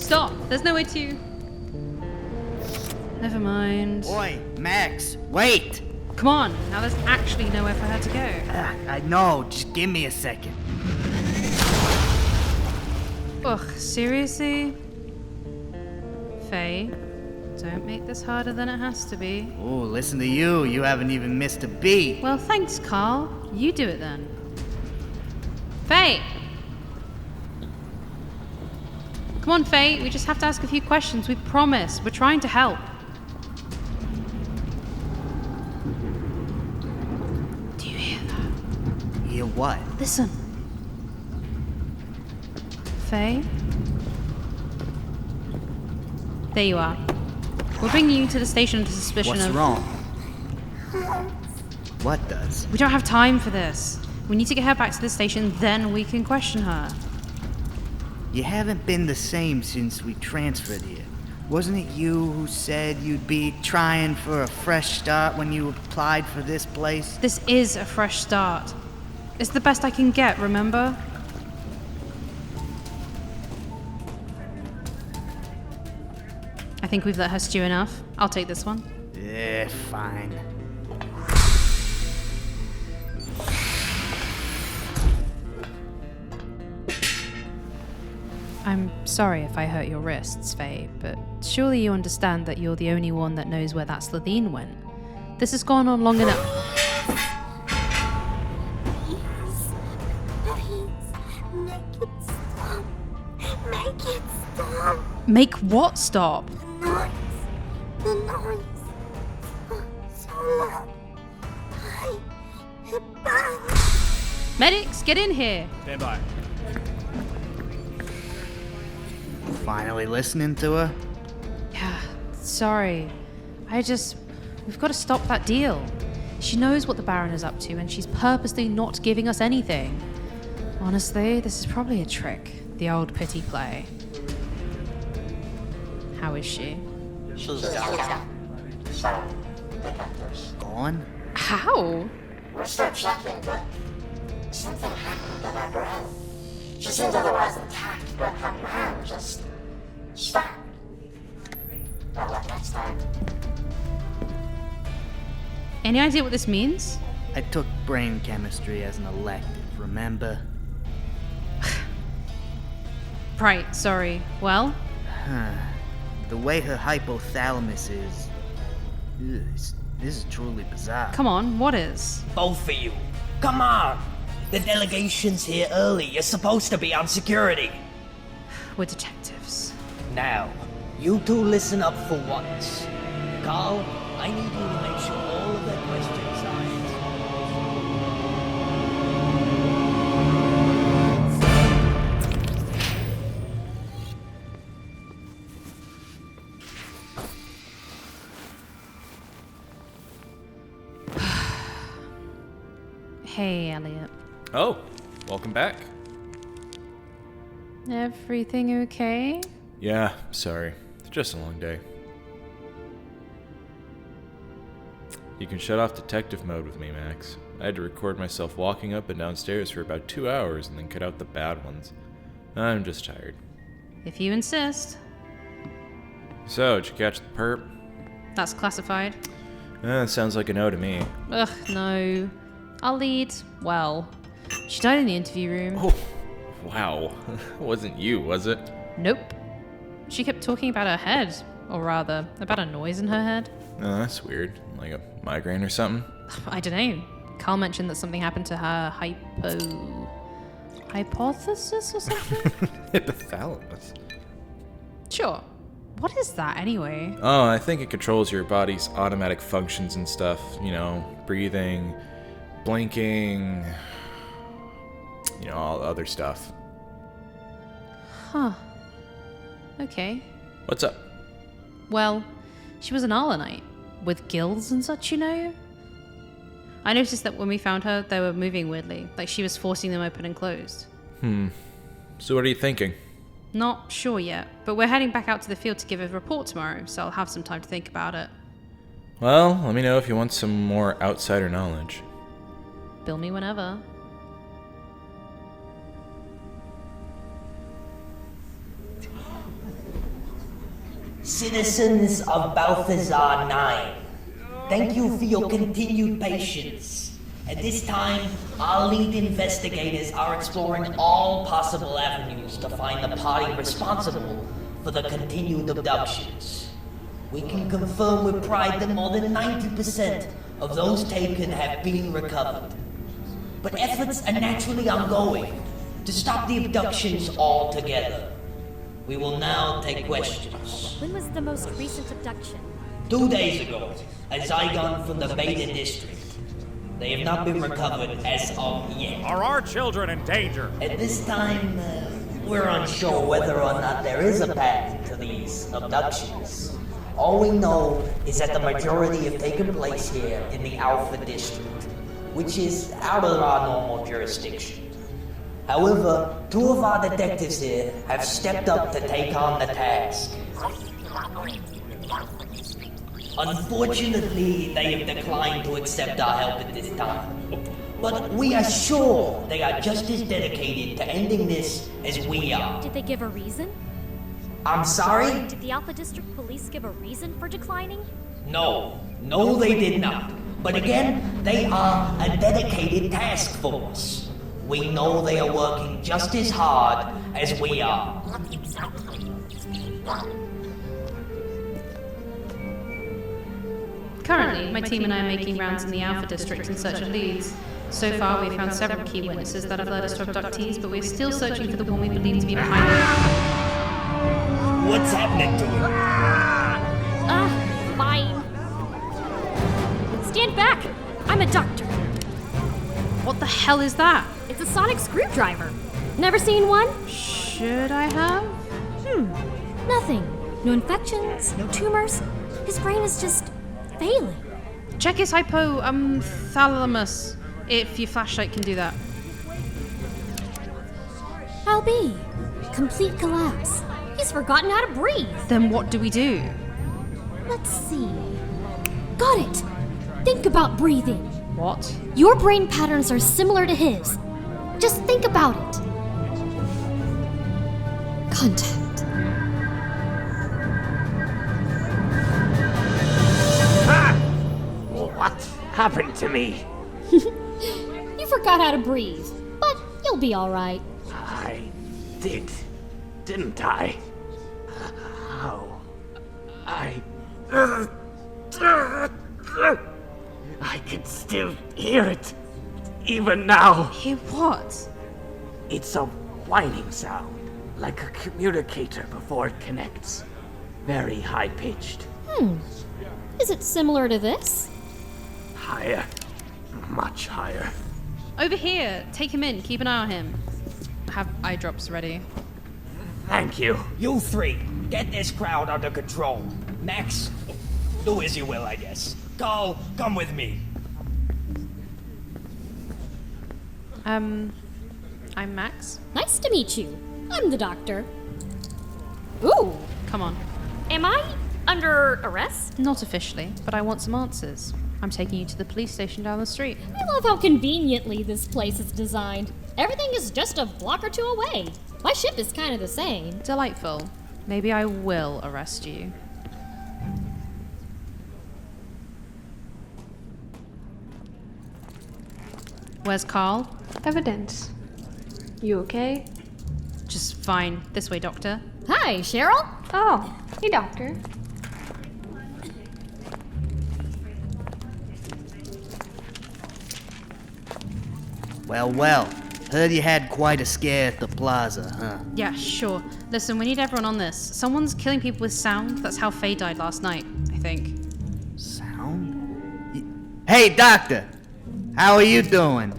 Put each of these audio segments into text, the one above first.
stop. There's no way to... Never mind. Oi, Max, wait! Come on, now there's actually nowhere for her to go. I know, just give me a second. Ugh, seriously? Faye, don't make this harder than it has to be. Oh, listen to you. You haven't even missed a beat. Well, thanks, Carl. You do it then. Faye! Come on, Faye. We just have to ask a few questions. We promise. We're trying to help. Do you hear that? Hear what? Listen. Faye? There you are. We're bringing you to the station under suspicion What's of... wrong? What does? We don't have time for this. We need to get her back to the station, then we can question her. You haven't been the same since we transferred here. Wasn't it you who said you'd be trying for a fresh start when you applied for this place? This is a fresh start. It's the best I can get, remember? I think we've let her stew enough. I'll take this one. Yeah, fine. I'm sorry if I hurt your wrists, Faye, but surely you understand that you're the only one that knows where that Slitheen went. This has gone on long enough. Make it stop. Make what stop? The noise. So loud. It burns. Medics, get in here! Stand by. Finally listening to her? Yeah, sorry. We've got to stop that deal. She knows what the Baron is up to, and she's purposely not giving us anything. Honestly, this is probably a trick. The old pity play. How is she? She's dead. So, the doctors. Gone? How? We're still checking, but something happened to her brain. She seemed otherwise intact, but her mind just stopped. Well, what next time? Any idea what this means? I took brain chemistry as an elective, remember? Right, sorry. Well? The way her hypothalamus is... Ugh, this is truly bizarre. Come on, what is? Both of you. Come on! The delegation's here early. You're supposed to be on security. We're detectives. Now, you two listen up for once. Carl, I need you to make sure all of their questions are answered. Hey, Elliot. Oh, welcome back. Everything okay? Yeah, sorry. It's just a long day. You can shut off detective mode with me, Max. I had to record myself walking up and downstairs for about 2 hours and then cut out the bad ones. I'm just tired. If you insist. So, did you catch the perp? That's classified. Sounds like a no to me. Ugh, no. I'll lead. Well, she died in the interview room. Oh, wow. Wasn't you, was it? Nope. She kept talking about her head. Or rather, about a noise in her head. Oh, that's weird. Like a migraine or something? I don't know. Carl mentioned that something happened to her hypothesis or something? Hypothalamus. Sure. What is that anyway? Oh, I think it controls your body's automatic functions and stuff. You know, breathing, blinking, you know, all the other stuff. Huh. Okay. What's up? Well, she was an Arlenite. With gills and such, you know? I noticed that when we found her, they were moving weirdly. Like she was forcing them open and closed. So what are you thinking? Not sure yet, but we're heading back out to the field to give a report tomorrow, so I'll have some time to think about it. Well, let me know if you want some more outsider knowledge. Bill me whenever. Citizens of Bathazar Nine, thank you for your continued patience. At this time, our lead investigators are exploring all possible avenues to find the party responsible for the continued abductions. We can confirm with pride that more than 90% of those taken have been recovered. But efforts are naturally ongoing to stop the abductions altogether. We will now take questions. When was the most recent abduction? 2 days ago, a Zygon from the Beta district. They have not been recovered as of yet. Are our children in danger? At this time, we're unsure whether or not there is a pattern to these abductions. All we know is that the majority have taken place here in the Alpha district, which is out of our normal jurisdiction. However, 2 of our detectives here have stepped up to take on the task. Unfortunately, they have declined to accept our help at this time. But we are sure they are just as dedicated to ending this as we are. Did they give a reason? I'm sorry? Did the Alpha District Police give a reason for declining? No, they did not. But again, they are a dedicated task force. We know they are working just as hard as we are. Currently, my team and I are making rounds in the Alpha District in search of leads. So far, we've found several key witnesses that have led us to abductees, but we're still searching for the one we believe to be behind them. What's happening to him? Fine. Stand back! I'm a doctor. What the hell is that? It's a sonic screwdriver. Never seen one? Should I have? Nothing. No infections, no tumors. His brain is just failing. Check his hypothalamus, if your flashlight can do that. I'll be. Complete collapse. He's forgotten how to breathe. Then what do we do? Let's see. Got it. Think about breathing. What? Your brain patterns are similar to his. Just think about it. Contact. What happened to me? You forgot how to breathe, but you'll be all right. I did, didn't I? How? I can still hear it, even now. Hear what? It's a whining sound, like a communicator before it connects. Very high-pitched. Is it similar to this? Higher. Much higher. Over here. Take him in. Keep an eye on him. Have eye drops ready. Thank you. You 3, get this crowd under control. Max, do as you will, I guess. Carl, come with me. I'm Max. Nice to meet you. I'm the doctor. Ooh, Come on. am I under arrest? Not officially, but I want some answers. I'm taking you to the police station down the street. I love how conveniently this place is designed. Everything is just a block or 2 away. My ship is kind of the same. Delightful. Maybe I will arrest you. Where's Carl? Evidence. You okay? Just fine. This way, Doctor. Hi, Cheryl. Oh, hey, Doctor. Well. Heard you had quite a scare at the plaza, huh? Yeah, sure. Listen, we need everyone on this. Someone's killing people with sound. That's how Faye died last night, I think. Sound? Hey, Doctor! How are you doing?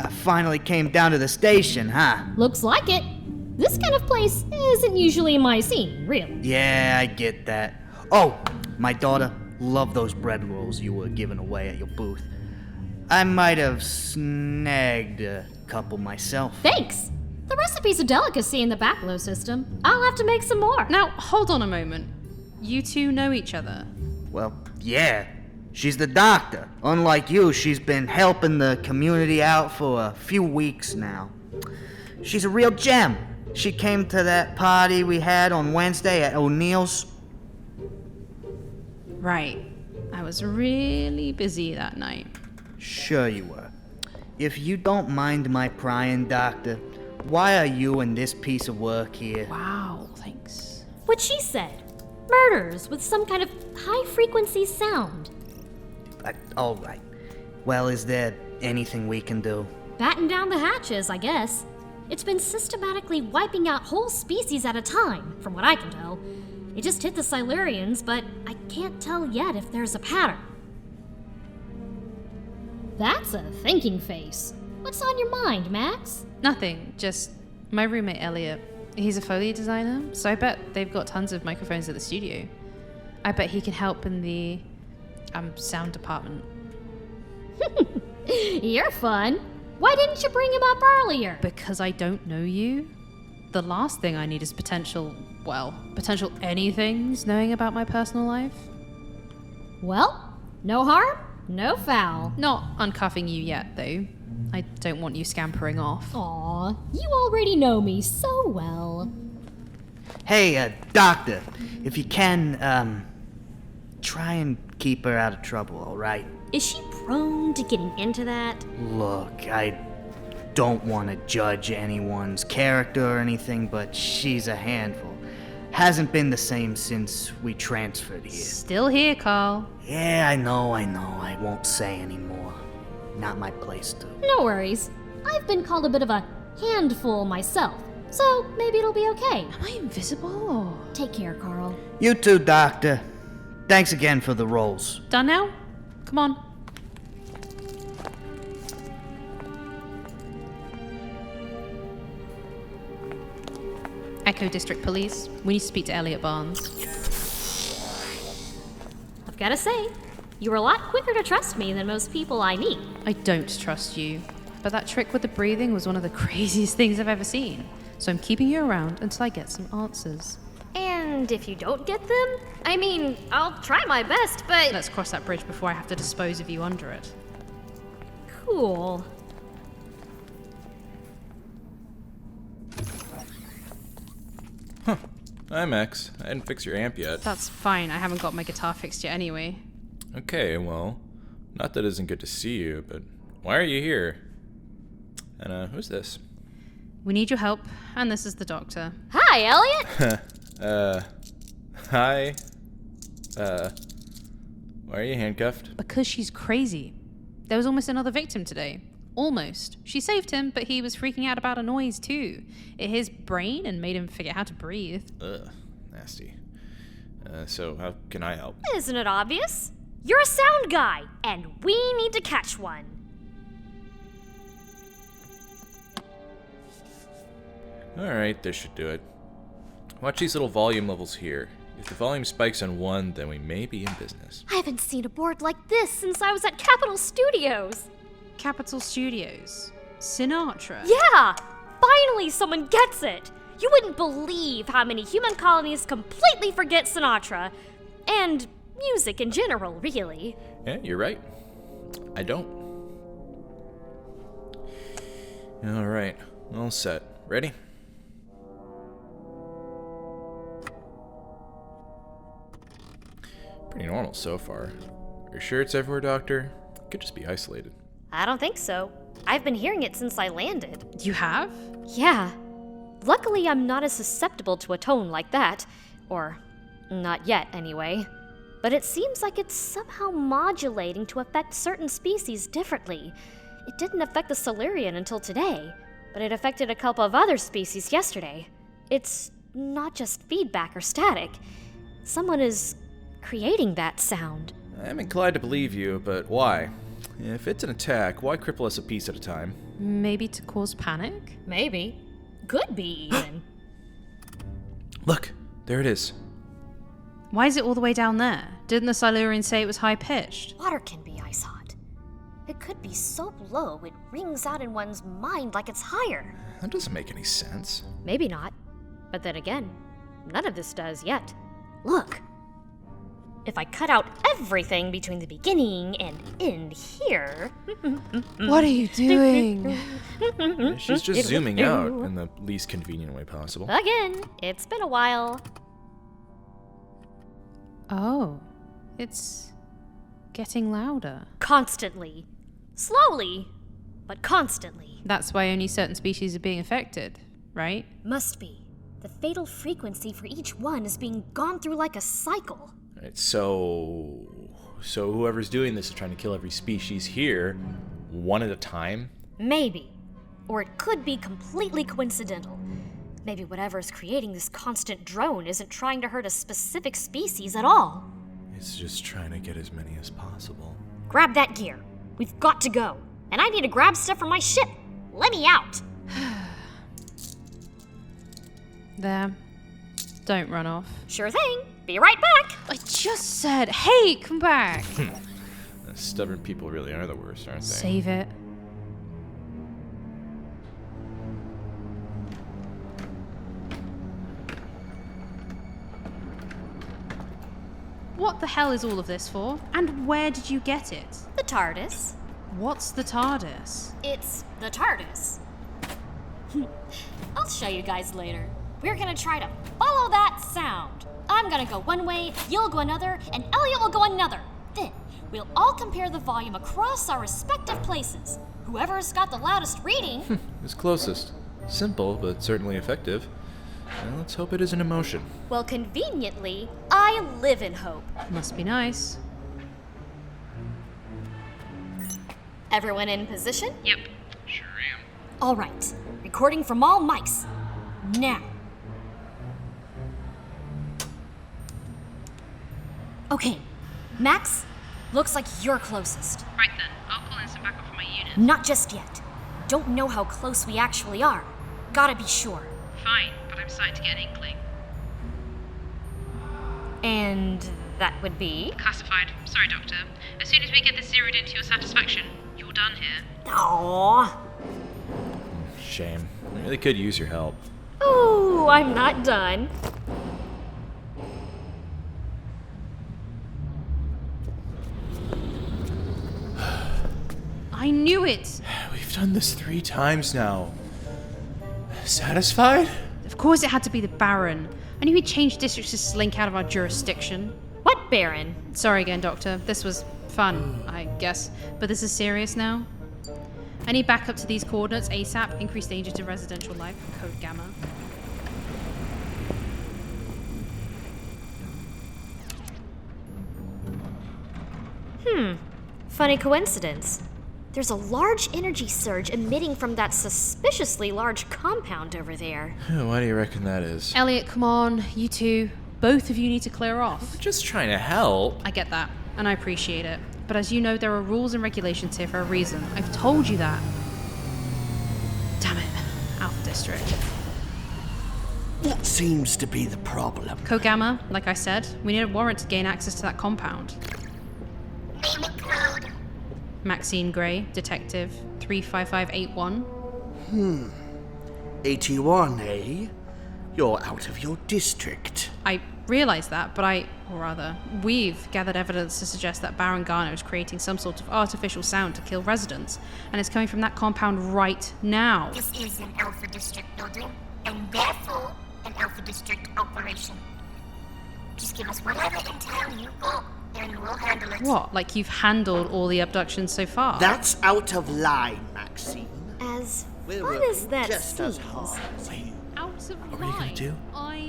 Finally came down to the station, huh? Looks like it. This kind of place isn't usually my scene, really. Yeah, I get that. Oh, my daughter loved those bread rolls you were giving away at your booth. I might have snagged a couple myself. Thanks. The recipe's a delicacy in the Baclo system. I'll have to make some more. Now, hold on a moment. You two know each other. Well, yeah. She's the doctor. Unlike you, she's been helping the community out for a few weeks now. She's a real gem. She came to that party we had on Wednesday at O'Neill's. Right. I was really busy that night. Sure you were. If you don't mind my prying, Doctor, why are you and this piece of work here? Wow, thanks. What she said. Murders with some kind of high-frequency sound. All right. Well, is there anything we can do? Batten down the hatches, I guess. It's been systematically wiping out whole species at a time, from what I can tell. It just hit the Silurians, but I can't tell yet if there's a pattern. That's a thinking face. What's on your mind, Max? Nothing, just my roommate Elliot. He's a foley designer, so I bet they've got tons of microphones at the studio. I bet he can help in the sound department. You're fun. Why didn't you bring him up earlier? Because I don't know you. The last thing I need is potential anythings knowing about my personal life. Well, no harm, no foul. Not uncuffing you yet, though. I don't want you scampering off. Aw, you already know me so well. Hey, Doctor, if you can, try and keep her out of trouble, all right? Is she prone to getting into that? Look, I don't want to judge anyone's character or anything, but she's a handful. Hasn't been the same since we transferred here. Still here, Carl. Yeah, I know. I won't say anymore. Not my place to. No worries. I've been called a bit of a handful myself, so maybe it'll be okay. Am I invisible or? Take care, Carl. You too, Doctor. Thanks again for the rolls. Done now? Come on. Echo District Police. We need to speak to Elliot Barnes. I've gotta say, you were a lot quicker to trust me than most people I meet. I don't trust you. But that trick with the breathing was one of the craziest things I've ever seen. So I'm keeping you around until I get some answers. And if you don't get them, I mean, I'll try my best, but... Let's cross that bridge before I have to dispose of you under it. Cool. Huh. Hi, Max. I didn't fix your amp yet. That's fine. I haven't got my guitar fixed yet anyway. Okay, well, not that it isn't good to see you, but why are you here? And, who's this? We need your help, and this is the doctor. Hi, Elliot! Hi. Why are you handcuffed? Because she's crazy. There was almost another victim today. Almost. She saved him, but he was freaking out about a noise too. It hit his brain and made him forget how to breathe. Ugh, nasty. So how can I help? Isn't it obvious? You're a sound guy, and we need to catch one. Alright, this should do it. Watch these little volume levels here. If the volume spikes on 1, then we may be in business. I haven't seen a board like this since I was at Capitol Studios. Capitol Studios. Sinatra. Yeah! Finally someone gets it! You wouldn't believe how many human colonies completely forget Sinatra. And music in general, really. Yeah, you're right. I don't. Alright, all set. Ready? Pretty normal so far. Are you sure it's everywhere, Doctor? Could just be isolated. I don't think so. I've been hearing it since I landed. You have? Yeah. Luckily, I'm not as susceptible to a tone like that. Or, not yet, anyway. But it seems like it's somehow modulating to affect certain species differently. It didn't affect the Silurian until today, but it affected a couple of other species yesterday. It's not just feedback or static. Someone is creating that sound. I'm inclined to believe you, but why? If it's an attack, why cripple us a piece at a time? Maybe to cause panic? Maybe. Could be, even. Look, there it is. Why is it all the way down there? Didn't the Silurian say it was high-pitched? Water can be ice hot. It could be so low it rings out in one's mind like it's higher. That doesn't make any sense. Maybe not. But then again, none of this does yet. Look. If I cut out everything between the beginning and end here... What are you doing? She's just zooming out in the least convenient way possible. Again, it's been a while. Oh. It's getting louder. Constantly. Slowly, but constantly. That's why only certain species are being affected, right? Must be. The fatal frequency for each one is being gone through like a cycle. Alright, so whoever's doing this is trying to kill every species here, one at a time? Maybe. Or it could be completely coincidental. Maybe whatever's creating this constant drone isn't trying to hurt a specific species at all. It's just trying to get as many as possible. Grab that gear. We've got to go. And I need to grab stuff from my ship. Let me out. There. Don't run off. Sure thing. Be right back. I just said, hey, come back. Stubborn people really are the worst, aren't they? Save it. What the hell is all of this for? And where did you get it? The TARDIS. What's the TARDIS? It's the TARDIS. I'll show you guys later. We're gonna try to follow that sound. I'm gonna go one way, you'll go another, and Elliot will go another. Then, we'll all compare the volume across our respective places. Whoever's got the loudest reading... It's closest. Simple, but certainly effective. Well, let's hope it isn't emotion. Well, conveniently, I live in hope. Must be nice. Everyone in position? Yep, sure am. All right. Recording from all mics. Now. Okay. Max, looks like you're closest. Right then, I'll call in some backup from my unit. Not just yet. Don't know how close we actually are. Gotta be sure. Fine, but I'm starting to get an inkling. And that would be? Classified. Sorry, Doctor. As soon as we get this zeroed in to your satisfaction, you're done here. Aww. Shame. I really could use your help. Oh, I'm not done. I knew it! We've done this 3 times now. Satisfied? Of course it had to be the Baron. I knew he'd changed districts to slink out of our jurisdiction. What Baron? Sorry again, Doctor. This was fun, I guess. But this is serious now. I need backup to these coordinates ASAP. Increased danger to residential life. Code Gamma. Funny coincidence. There's a large energy surge emitting from that suspiciously large compound over there. Why do you reckon that is? Elliot, come on. You two. Both of you need to clear off. We're just trying to help. I get that, and I appreciate it. But as you know, there are rules and regulations here for a reason. I've told you that. Damn it. Alpha District. What seems to be the problem? Code Gamma, like I said, we need a warrant to gain access to that compound. Name and code. Maxine Gray, Detective 35581. 81, eh? You're out of your district. I realise that, but we've gathered evidence to suggest that Baron Garner is creating some sort of artificial sound to kill residents, and it's coming from that compound right now. This is an Alpha District building, and therefore an Alpha District operation. Just give us whatever intel you got, and we'll handle it. What, like you've handled all the abductions so far? That's out of line, Maxine. As We're fun working as that just as seems. hard as you. Out of What were you gonna do?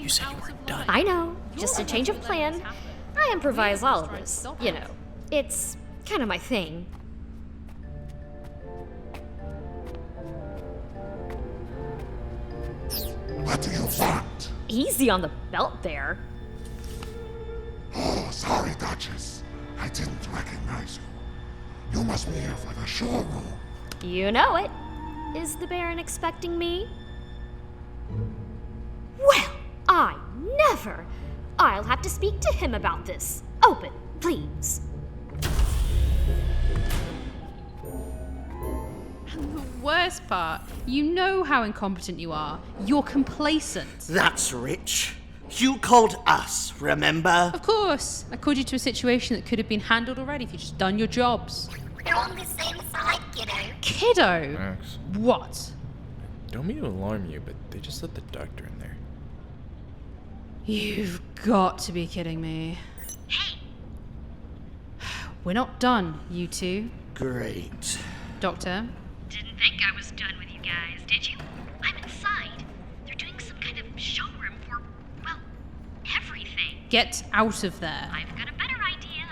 You said you weren't done. I know, just a change of plan. I improvise all of this, you know. It's kind of my thing. What do you want? Easy on the belt there. Oh, sorry, Duchess. I didn't recognize you. You must be here for the showroom. You know it. Is the Baron expecting me? Well, I never. I'll have to speak to him about this. Open, please. And the worst part, you know how incompetent you are. You're complacent. That's rich. You called us, remember? Of course. I called you to a situation that could have been handled already if you'd just done your jobs. We're on the same side, kiddo. Kiddo? Max, What? don't mean to alarm you, but they just let the doctor in there. You've got to be kidding me. Hey, We're not done, you two. Great. Doctor? Didn't think I was done with you guys, did you? I'm inside. They're doing some kind of showroom for, well, everything. Get out of there. I've got a better idea.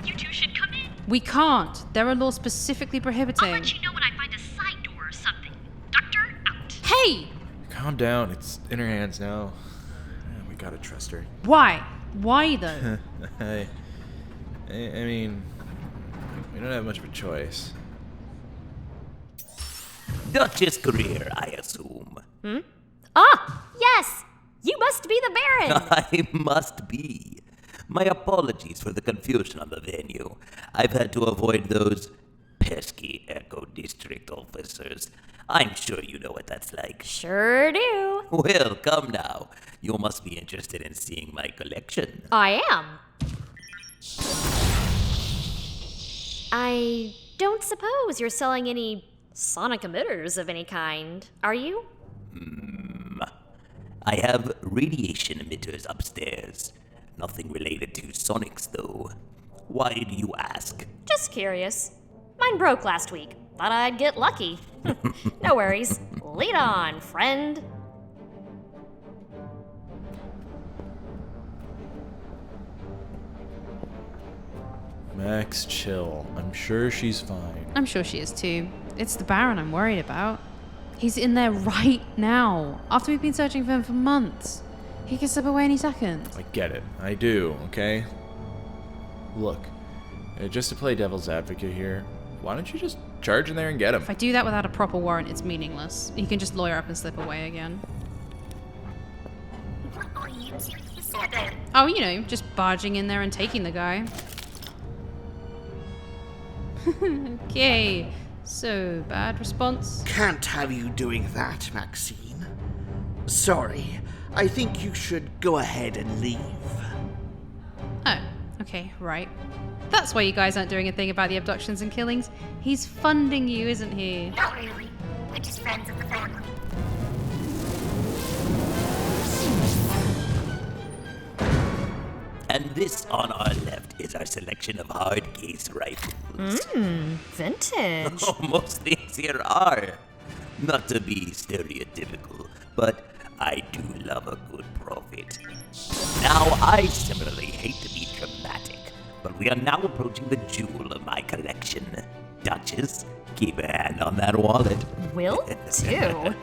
You two should come in. We can't. There are laws specifically prohibiting. I'll let you know when I find a side door or something. Doctor, out. Hey! Calm down. It's in her hands now. We gotta trust her. Why? Why, though? I mean, we don't have much of a choice. Duchess career, I assume. Ah, yes! You must be the Baron! I must be. My apologies for the confusion on the venue. I've had to avoid those pesky Echo District officers. I'm sure you know what that's like. Sure do. Well, come now. You must be interested in seeing my collection. I am. I don't suppose you're selling any sonic emitters of any kind, are you? I have radiation emitters upstairs. Nothing related to sonics, though. Why do you ask? Just curious. Mine broke last week. Thought I'd get lucky. No worries. Lead on, friend. Max, chill. I'm sure she's fine. I'm sure she is too. It's the Baron I'm worried about. He's in there right now, after we've been searching for him for months. He could slip away any second. I get it. I do, okay? Look, just to play devil's advocate here, why don't you just charge in there and get him? If I do that without a proper warrant, it's meaningless. He can just lawyer up and slip away again. Oh, you know, just barging in there and taking the guy. Okay, so bad response. Can't have you doing that, Maxine. Sorry, I think you should go ahead and leave. Oh, okay, right. That's why you guys aren't doing a thing about the abductions and killings. He's funding you, isn't he? Not really. We're just friends of the family. And this on our left is our selection of hard case rifles. Vintage. Most things here are. Not to be stereotypical, but I do love a good profit. Now, I similarly hate to be dramatic, but we are now approaching the jewel of my collection. Duchess, keep a hand on that wallet. Will do.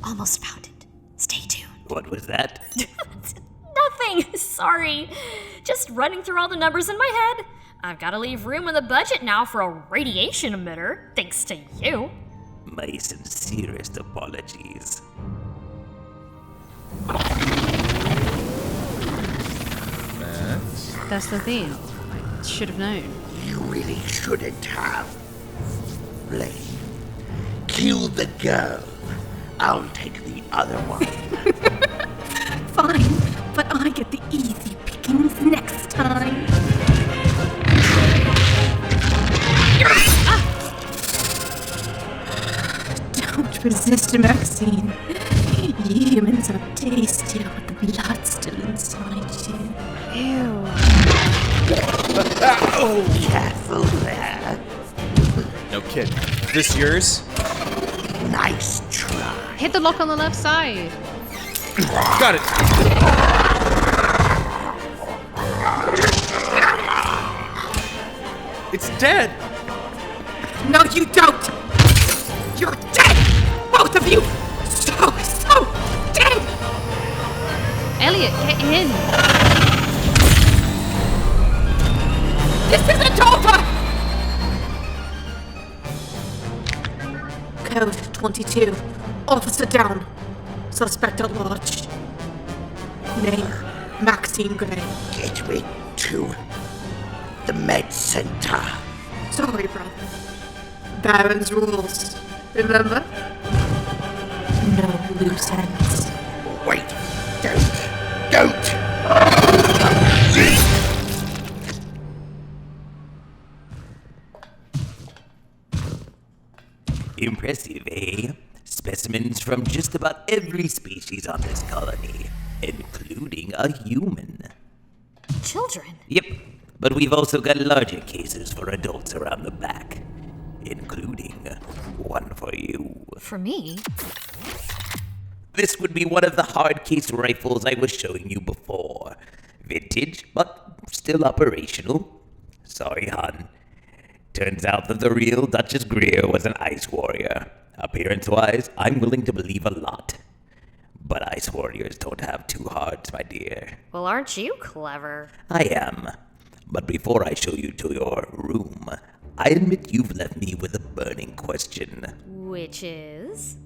Almost found it. Stay tuned. What was that? Nothing. Sorry. Just running through all the numbers in my head. I've got to leave room in the budget now for a radiation emitter, thanks to you. My sincerest apologies. Max? That's the thing. I should have known. You really shouldn't have. Blaine, kill the girl. I'll take the other one. Fine, but I get the easy pickings next time. Don't resist, Maxine. Humans are tastier with the blood still inside you. Ew. Oh, careful there. No kid. Is this yours? Nice try. Hit the lock on the left side. Got it! It's dead! No, you don't! You're dead! Both of you! So dead! Elliot, get in! This isn't over! Code 22. Officer down. Suspect at large. Name, Maxine Gray. Get me to the med center. Sorry, brother. Baron's rules. Remember? No loose ends. Wait. Don't. Impressive, eh? Specimens from just about every species on this colony. including a human. Children? Yep, but we've also got larger cases for adults around the back, including one for you. For me? This would be one of the hard case rifles I was showing you before. Vintage, but still operational. Sorry, hon. Turns out that the real Duchess Greer was an ice warrior. Appearance-wise, I'm willing to believe a lot. But ice warriors don't have two hearts, my dear. Well, aren't you clever? I am. But before I show you to your room, I admit you've left me with a burning question. Which is?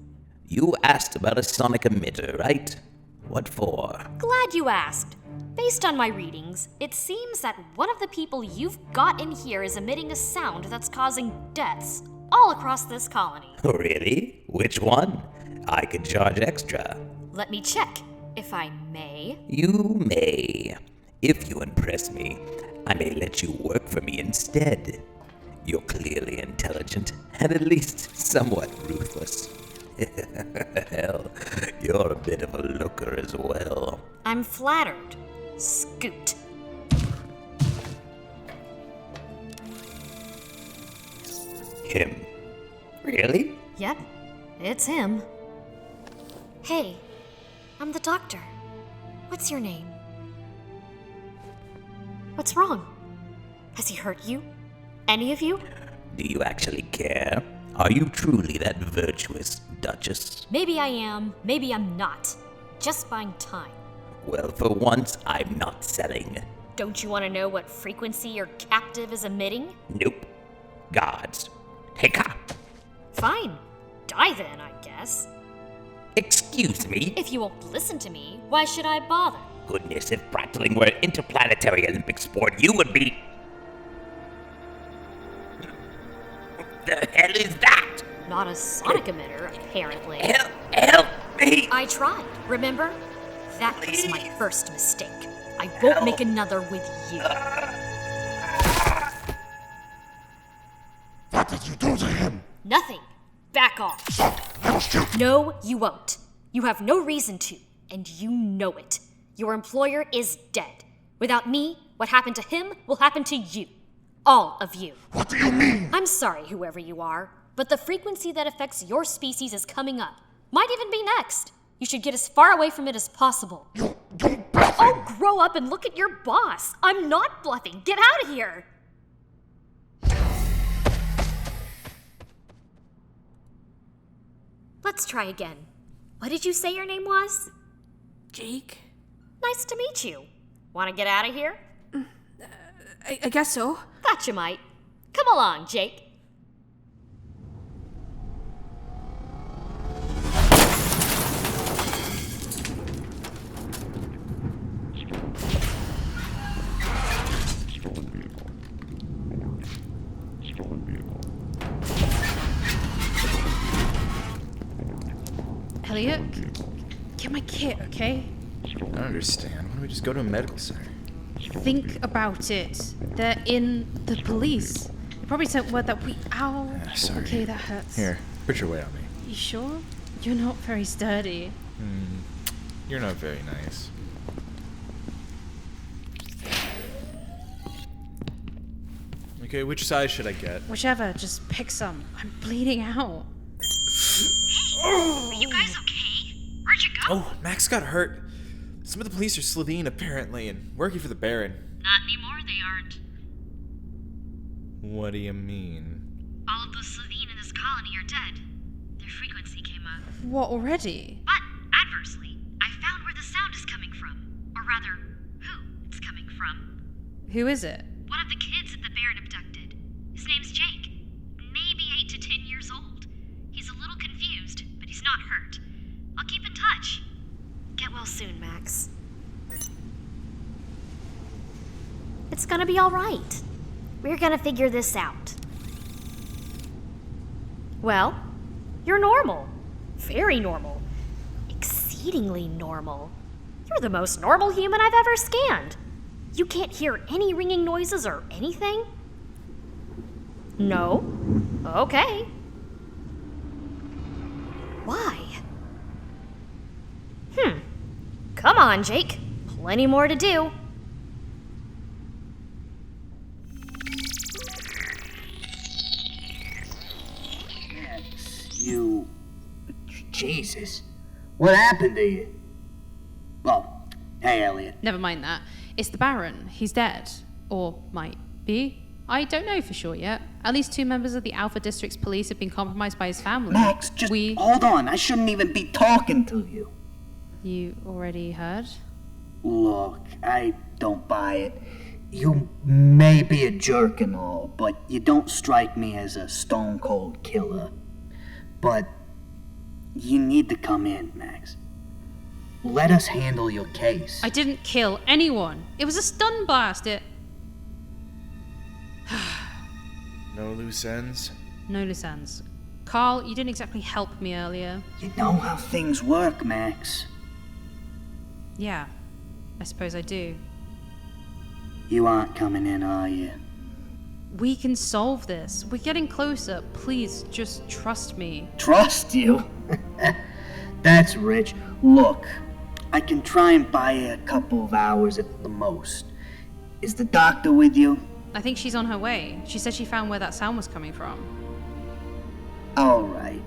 You asked about a sonic emitter, right? What for? Glad you asked. Based on my readings, it seems that one of the people you've got in here is emitting a sound that's causing deaths all across this colony. Really? Which one? I could charge extra. Let me check, if I may. You may. If you impress me, I may let you work for me instead. You're clearly intelligent, and at least somewhat ruthless. Hell, you're a bit of a looker as well. I'm flattered. Scoot. Him? Really? Yep, it's him. Hey, I'm the doctor. What's your name? What's wrong? Has he hurt you? Any of you? Do you actually care? Are you truly that virtuous, Duchess? Maybe I am, maybe I'm not. Just buying time. Well, for once, I'm not selling. Don't you want to know what frequency your captive is emitting? Nope. Gods. Hiccup. Fine. Die then, I guess. Excuse me? If you won't listen to me, why should I bother? Goodness, if prattling were an interplanetary Olympic sport, you would be... The hell is that? Not a sonic emitter, apparently. Help me! I tried, remember? That was my first mistake. I won't make another with you. What did you do to him? Nothing. Back off. I'll shoot. No, you won't. You have no reason to, and you know it. Your employer is dead. Without me, what happened to him will happen to you. All of you. What do you mean? I'm sorry, whoever you are, but the frequency that affects your species is coming up. Might even be next. You should get as far away from it as possible. You're bluffing. Oh, grow up and look at your boss. I'm not bluffing. Get out of here. Let's try again. What did you say your name was? Jake? Nice to meet you. Want to get out of here? I guess so. Thought you might. Come along, Jake. Elliot, get my kit, okay? I don't understand. Why don't we just go to a medical center? Think about it. They're in the police. They probably sent word that we... Ow. Sorry. Okay, that hurts. Here, put your weight on me. You sure? You're not very sturdy. You're not very nice. Okay, which size should I get? Whichever, just pick some. I'm bleeding out. Are you guys okay? Where'd you go? Oh, Max got hurt. Some of the police are Slovene, apparently, and working for the Baron. Not anymore, they aren't. What do you mean? All of the Slovene in this colony are dead. Their frequency came up. What, already? But, adversely, I found where the sound is coming from. Or rather, who it's coming from. Who is it? One of the kids that the Baron abducted. His name's Jake. Maybe 8 to 10 years old. He's a little confused, but he's not hurt. I'll keep in touch. Get well soon, Max. It's gonna be all right. We're gonna figure this out. Well, you're normal. Very normal. Exceedingly normal. You're the most normal human I've ever scanned. You can't hear any ringing noises or anything? No? Okay. Why? Come on, Jake. Plenty more to do. You... Jesus. What happened to you? Well, hey, Elliot. Never mind that. It's the Baron. He's dead. Or might be. I don't know for sure yet. At least 2 members of the Alpha District's police have been compromised by his family. Max, just hold on. I shouldn't even be talking to you. You already heard? Look, I don't buy it. You may be a jerk and all, but you don't strike me as a stone-cold killer. But you need to come in, Max. Let us handle your case. I didn't kill anyone. It was a stun blast. No loose ends? No loose ends. Carl, you didn't exactly help me earlier. You know how things work, Max. Yeah, I suppose I do. You aren't coming in, are you? We can solve this. We're getting closer. Please, just trust me. Trust you? That's rich. Look, I can try and buy you a couple of hours at the most. Is the doctor with you? I think she's on her way. She said she found where that sound was coming from. All right.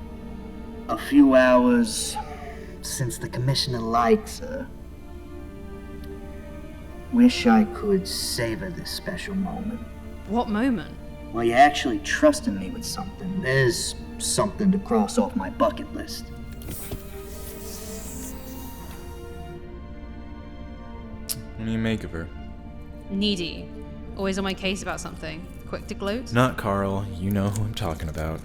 A few hours since the commissioner likes her. Wish I could savor this special moment. What moment? Well, you actually trusted me with something. There's something to cross off my bucket list. What do you make of her? Needy. Always on my case about something. Quick to gloat. Not Carl. You know who I'm talking about.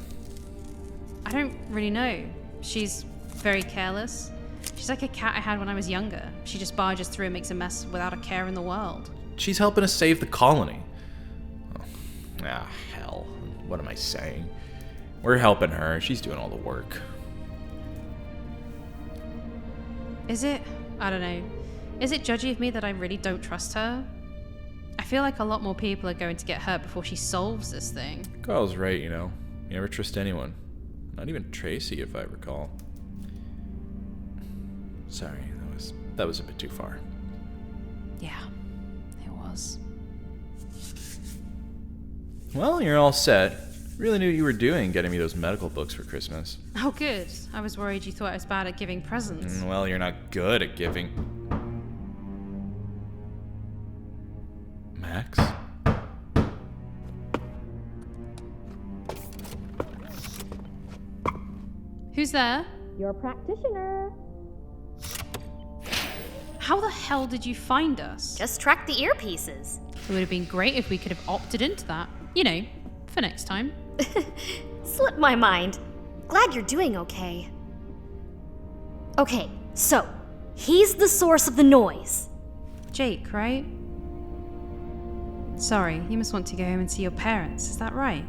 I don't really know. She's very careless. She's like a cat I had when I was younger. She just barges through and makes a mess without a care in the world. She's helping us save the colony. Oh, hell. What am I saying? We're helping her. She's doing all the work. Is it? I don't know. Is it judgy of me that I really don't trust her? I feel like a lot more people are going to get hurt before she solves this thing. Carl's right, you know. You never trust anyone. Not even Tracy, if I recall. Sorry, that was a bit too far. Yeah, it was. Well, you're all set. Really knew what you were doing getting me those medical books for Christmas. Oh, good. I was worried you thought I was bad at giving presents. Well, you're not good at giving. Max? Who's there? Your practitioner. How the hell did you find us? Just track the earpieces. It would have been great if we could have opted into that. You know, for next time. Slipped my mind. Glad you're doing okay. Okay, so, he's the source of the noise. Jake, right? Sorry, you must want to go home and see your parents, is that right?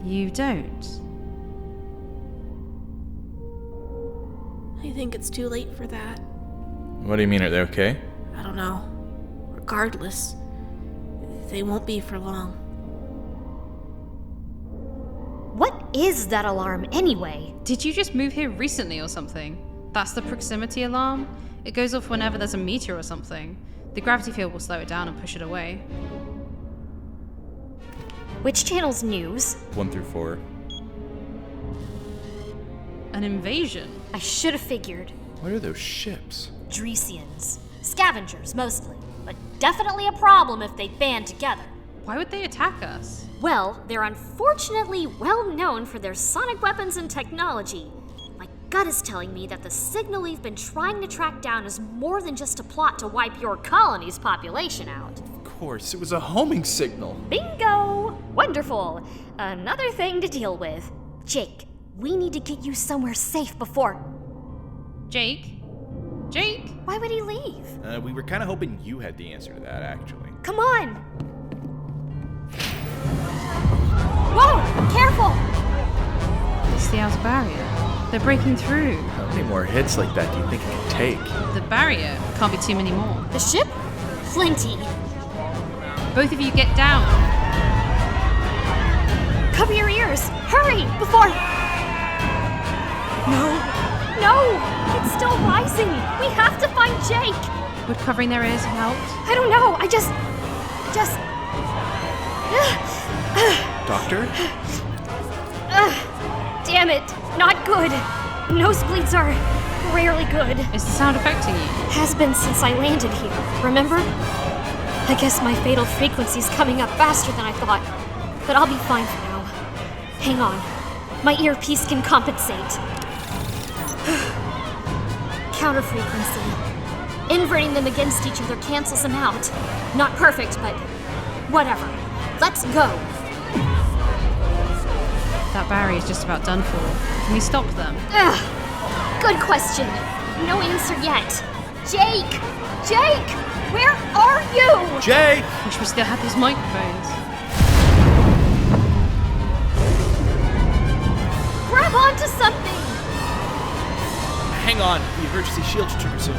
You don't? I think it's too late for that. What do you mean, are they okay? I don't know. Regardless, they won't be for long. What is that alarm anyway? Did you just move here recently or something? That's the proximity alarm? It goes off whenever there's a meteor or something. The gravity field will slow it down and push it away. Which channel's news? 1 through 4. An invasion? I should have figured. What are those ships? Dresians. Scavengers, mostly. But definitely a problem if they band together. Why would they attack us? Well, they're unfortunately well known for their sonic weapons and technology. My gut is telling me that the signal we've been trying to track down is more than just a plot to wipe your colony's population out. Of course, it was a homing signal. Bingo! Wonderful. Another thing to deal with. Jake, we need to get you somewhere safe before... Jake? Jake? Why would he leave? We were kind of hoping you had the answer to that, actually. Come on! Whoa! Careful! It's the outer barrier. They're breaking through. How many more hits like that do you think it can take? The barrier. Can't be too many more. The ship? Plenty. Both of you get down. Cover your ears! Hurry! Before... No! It's still rising! We have to find Jake! Would covering their ears have helped? I don't know, I just... Doctor? Damn it! Not good! Nosebleeds are rarely good. Is the sound affecting you? Has been since I landed here, remember? I guess my fatal frequency's coming up faster than I thought, but I'll be fine for now. Hang on. My earpiece can compensate. Counter frequency. Inverting them against each other cancels them out. Not perfect, but whatever. Let's go. That barrier's just about done for. Can we stop them? Good question. No answer yet. Jake! Jake! Where are you? Jake! Wish we still had those microphones. Grab onto something! Hang on, the emergency shield should trigger soon.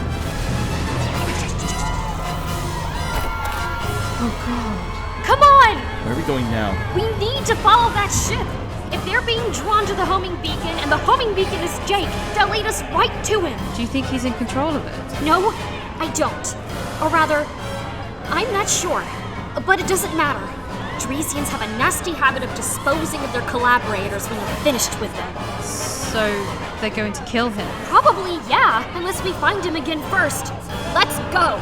Oh god. Come on! Where are we going now? We need to follow that ship. If they're being drawn to the homing beacon and the homing beacon is Jake, they'll lead us right to him. Do you think he's in control of it? No, I don't. Or rather, I'm not sure. But it doesn't matter. Dresians have a nasty habit of disposing of their collaborators when they're finished with them. So, they're going to kill him? Probably, yeah, unless we find him again first. Let's go!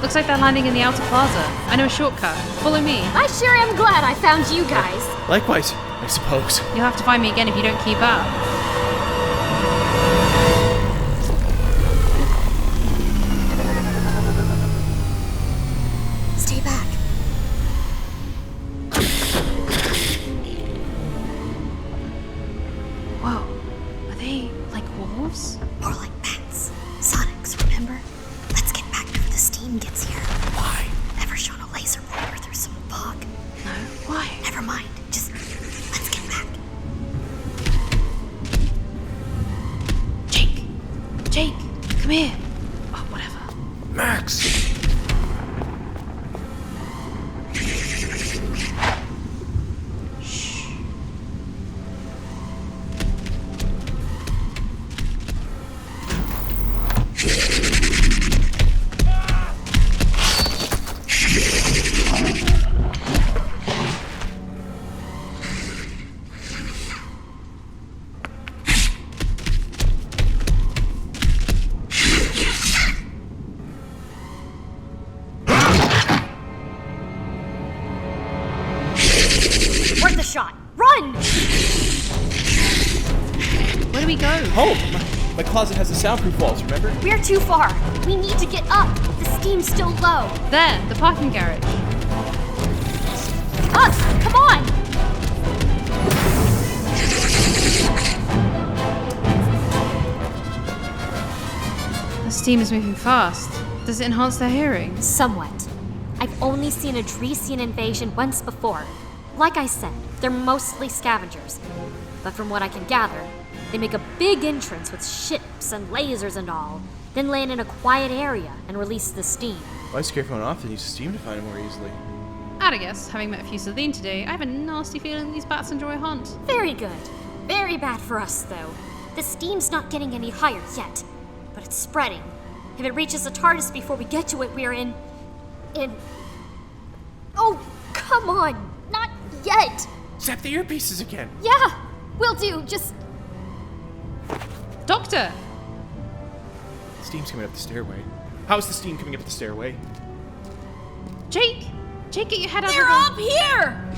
Looks like they're landing in the outer plaza. I know a shortcut. Follow me. I sure am glad I found you guys. Likewise, I suppose. You'll have to find me again if you don't keep up. Stay back. Whoa. Are they like wolves? More like bats. Sonics, remember? Let's get back before the steam gets here. Why? Ever shown a laser pointer through some fog? No. Why? Never mind. Just let's get back. Jake! Jake! Come here! Oh, whatever. Max! Worth a shot. Run! Where do we go? Home! My closet has the soundproof walls, remember? We're too far. We need to get up. The steam's still low. There, the parking garage. Up! Come on! The steam is moving fast. Does it enhance their hearing? Somewhat. I've only seen a Dresian invasion once before. Like I said, they're mostly scavengers. But from what I can gather, they make a big entrance with ships and lasers and all, then land in a quiet area and release the steam. Why scare phone off and use steam to find it more easily? I'd guess, having met a few Celine today, I have a nasty feeling these bats enjoy a hunt. Very good. Very bad for us, though. The steam's not getting any higher yet, but it's spreading. If it reaches the TARDIS before we get to it, we're in... Oh, come on! Not yet! Zap the earpieces again! Yeah, will do, just... Doctor! Steam's coming up the stairway. How's the steam coming up the stairway? Jake! Jake, get your head out They're of the... up here!